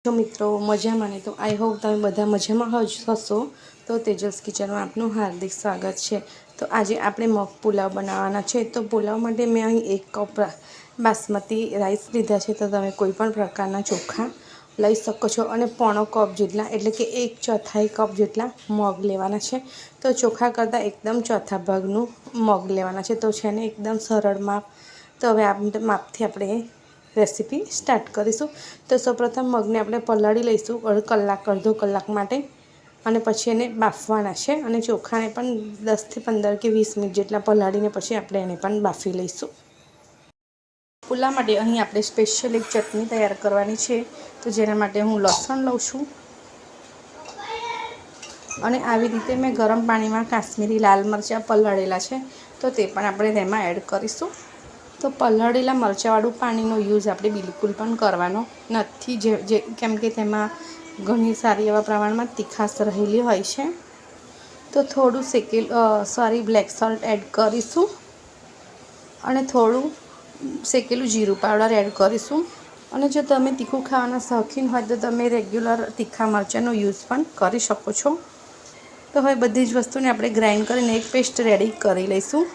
જો મિત્રો મજામાં ને તો આઈ હોપ તમે બધા મજામાં હશો। તો તેજસ કિચનમાં આપનું હાર્દિક સ્વાગત છે। તો આજે આપણે મગ પુલાવ બનાવવાના છે। તો પુલાવ માટે મેં અહીં 1 કપ બાસમતી રાઈસ લીધા છે। તો તમે કોઈ પણ પ્રકારના ચોખા લઈ શકો છો અને પોણો કપ જેટલા એટલે કે 1/4 કપ જેટલા મગ લેવાના છે। તો ચોખા કરતાં એકદમ ચોથા ભાગનું મગ લેવાના છે। તો છે ને એકદમ સરળ માપ। તો હવે આ માપથી આપણે રેસીપી સ્ટાર્ટ કરીશું। તો સૌપ્રથમ મગને આપણે પલાળી લઈશું અડધો કલાક માટે અને પછી એને બાફવાના છે અને ચોખાને પણ 10 થી 15 કે 20 મિનિટ જેટલા પલાળીને પછી આપણે એને પણ બાફી લઈશું। પુલાવ માટે અહીં આપણે સ્પેશિયલ એક ચટણી તૈયાર કરવાની છે। તો જેના માટે હું લસણ લઉં છું અને આવી રીતે મેં ગરમ પાણીમાં કાશ્મીરી લાલ મરચાં પલાળેલા છે। તો તે પણ આપણે તેમાં એડ કરીશું। તો પલાળેલા મરચાંવાળું પાણીનો યુઝ આપણે બિલકુલ પણ કરવાનો નથી કેમ કે તેમાં ઘણી સારી એવા પ્રમાણમાં તીખાશ રહેલી હોય છે। તો થોડું બ્લેક સોલ્ટ એડ કરીશું અને થોડું શેકેલું જીરું પાવડર એડ કરીશું। અને જો તમે તીખું ખાવાના શોખીન હોય તો તમે રેગ્યુલર તીખા મરચાંનો યુઝ પણ કરી શકો છો। તો હવે બધી જ વસ્તુને આપણે ગ્રાઇન્ડ કરીને એક પેસ્ટ રેડી કરી લઈશું।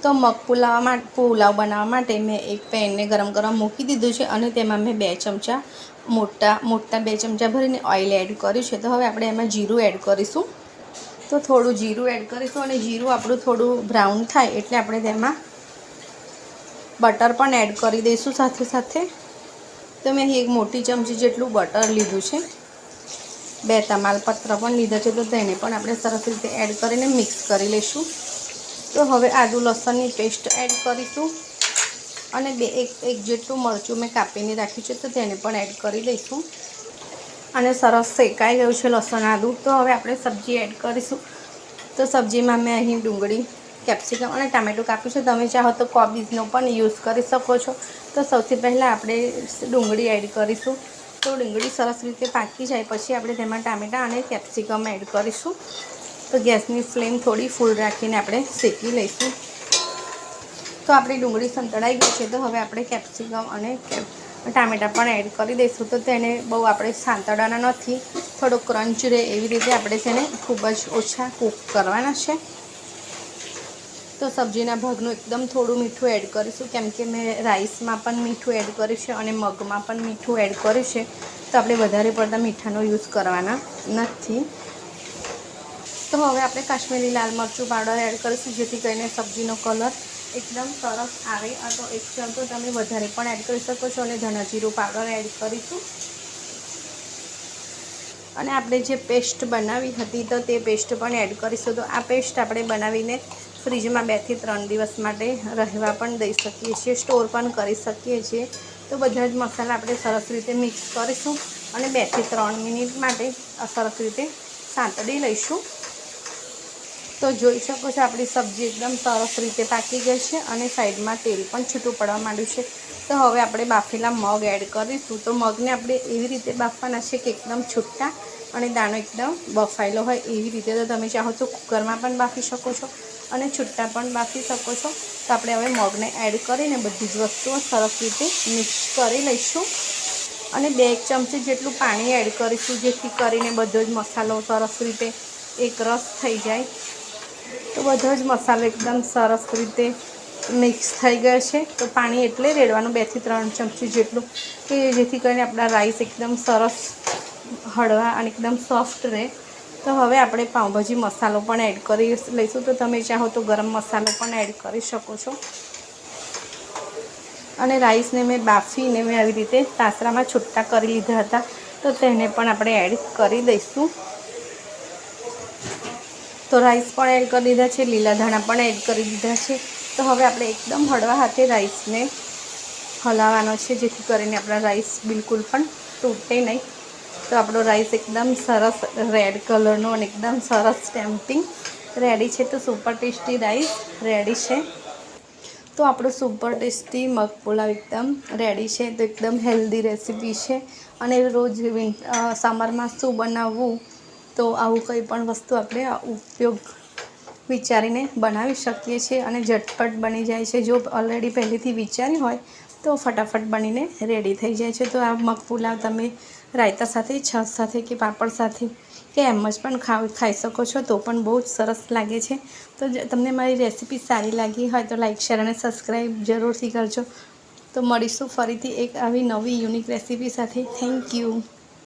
તો મગ પુલાવ બનાવવા માટે મેં એક પેનને ગરમ મૂકી દીધું છે અને તેમાં મેં 2 ચમચા મોટા 2 ચમચા ભરીને ઓઇલ એડ કર્યું છે। તો હવે આપણે એમાં જીરું એડ કરીશું। તો થોડું જીરું એડ કરીશું અને જીરું આપણું થોડું બ્રાઉન થાય એટલે આપણે તેમાં બટર પણ એડ કરી દઈશું સાથે। તો મેં અહીં 1 મોટી ચમચી જેટલું બટર લીધું છે। 2 તમાલપત્ર પણ લીધા છે। તો તેને પણ આપણે સરસ રીતે એડ કરીને મિક્સ કરી લઈશું। તો હવે આદુ લસણની પેસ્ટ એડ કરીશું અને એક જેટલું મરચું મેં કાપીને રાખ્યું છે। તો તેને પણ એડ કરી દઈશું અને સરસ શેકાઈ ગયું છે લસણ આદુ। તો હવે આપણે સબ્જી એડ કરીશું। તો સબ્જીમાં મેં અહીં ડુંગળી કેપ્સિકમ અને ટામેટું કાપ્યું છે। તમે ચાહો તો કોબીજનો પણ યુઝ કરી શકો છો। તો સૌથી પહેલાં આપણે ડુંગળી એડ કરીશું। તો ડુંગળી સરસ રીતે પાકી જાય પછી આપણે તેમાં ટામેટાં અને કેપ્સિકમ એડ કરીશું। તો ગેસની ફ્લેમ થોડી ફૂલ રાખીને આપણે શેકી લઈશું। તો આપણી ડુંગળી સંતળાઈ ગઈ છે। તો હવે આપણે કેપ્સિકમ અને ટામેટાં પણ એડ કરી દઈશું। તો તેને બહુ આપણે સાંતળવાના નથી, થોડો ક્રંચ રહે એવી રીતે આપણે તેને ખૂબ જ ઓછા કૂક કરવાના છે। તો સબ્જીના ભાગનું એકદમ થોડું મીઠું એડ કરીશું કેમ કે મેં રાઈસમાં પણ મીઠું એડ કર્યું છે અને મગમાં પણ મીઠું એડ કર્યું છે। તો આપણે વધારે પડતા મીઠાનો યુઝ કરવાના નથી। તો હવે આપણે કાશ્મીરી લાલ મરચું પાવડર એડ કરીશું જેથી કરીને સબ્જીનો કલર એકદમ સરસ આવે। તો 1 ચમચો તમે વધારે પણ એડ કરી શકો છો અને ધાણા જીરું પાવડર એડ કરીશું। અને આપણે જે પેસ્ટ બનાવી હતી તો તે પેસ્ટ પણ એડ કરીશું। તો આ પેસ્ટ આપણે બનાવીને ફ્રીજમાં 2 થી 3 દિવસ માટે રહેવા પણ દઈ શકીએ છીએ, સ્ટોર પણ કરી શકીએ છીએ। તો બધા જ મસાલા આપણે સરસ રીતે મિક્સ કરીશું અને 2 થી 3 મિનિટ માટે સરસ રીતે સાંતળી લઈશું। તો જોઈ શકો છો આપણી સબ્જી એકદમ સરસ રીતે પાકી ગઈ છે અને સાઈડમાં તેલ પણ છૂટું પડવા માંડ્યું છે। તો હવે આપણે બાફેલા મગ એડ કરીશું। તો મગને આપણે એવી રીતે બાફવાના છે કે એકદમ છૂટા અને દાણો એકદમ બફાયેલો હોય એવી રીતે। તો તમે ચાહો તો કુકરમાં પણ બાફી શકો છો અને છૂટા પણ બાફી શકો છો। તો આપણે હવે મગને એડ કરીને બધી જ વસ્તુઓ સરસ રીતે મિક્સ કરી લઈશું અને 2 ચમચી જેટલું પાણી એડ કરીશું જેથી કરીને બધો જ મસાલો સરસ રીતે એકરસ થઈ જાય। તો બધો જ મસાલો એકદમ સરસ રીતે મિક્સ થઈ ગયો છે। તો પાણી એટલે રેડવાનું 2 થી 3 ચમચી જેટલું કે જેથી કરીને આપણા રાઈસ એકદમ સરસ હળવા અને એકદમ સોફ્ટ રહે। તો હવે આપણે પાઉંભાજી મસાલો પણ એડ કરી લઈશું। તો તમે ચાહો તો ગરમ મસાલો પણ એડ કરી શકો છો અને રાઈસને મેં બાફીને મેં આવી રીતે તાસરામાં છૂટા કરી લીધા હતા। તો તેને પણ આપણે એડ કરી દઈશું। તો રાઈસ પણ એડ કરી દીધા છે, લીલા ધાણા પણ એડ કરી દીધા છે। તો હવે આપણે એકદમ હળવા હાથે રાઈસને હલાવવાનો છે જેથી કરીને આપણા રાઈસ બિલકુલ પણ તૂટે નહીં। તો આપણો રાઈસ એકદમ સરસ રેડ કલરનો અને એકદમ સરસ ટેમ્પટિંગ રેડી છે। તો સુપર ટેસ્ટી રાઈસ રેડી છે। તો આપણો સુપર ટેસ્ટી મગ પુલાવ એકદમ રેડી છે। તો એકદમ હેલ્ધી રેસીપી છે અને રોજ સમરમાં શું બનાવવું તો આવું કંઈ પણ વસ્તુ આપણે ઉપયોગ વિચારીને બનાવી શકીએ છીએ અને ઝટપટ બની જાય છે। જો ઓલરેડી પહેલેથી વિચાર્યું હોય તો ફટાફટ બનીને રેડી થઈ જાય છે. તો આ મગ પુલાવ તમે રાયતા સાથે, છાશ સાથે કે પાપડ સાથે કે એમ જ પણ ખાઈ શકો છો, તો પણ બહુ જ સરસ લાગે છે. તો તમને મારી રેસીપી સારી લાગી હોય તો લાઇક, શેર અને સબસ્ક્રાઈબ જરૂરથી કરજો. તો મળીશું ફરીથી એક આવી નવી યુનિક રેસીપી સાથે. Thank you.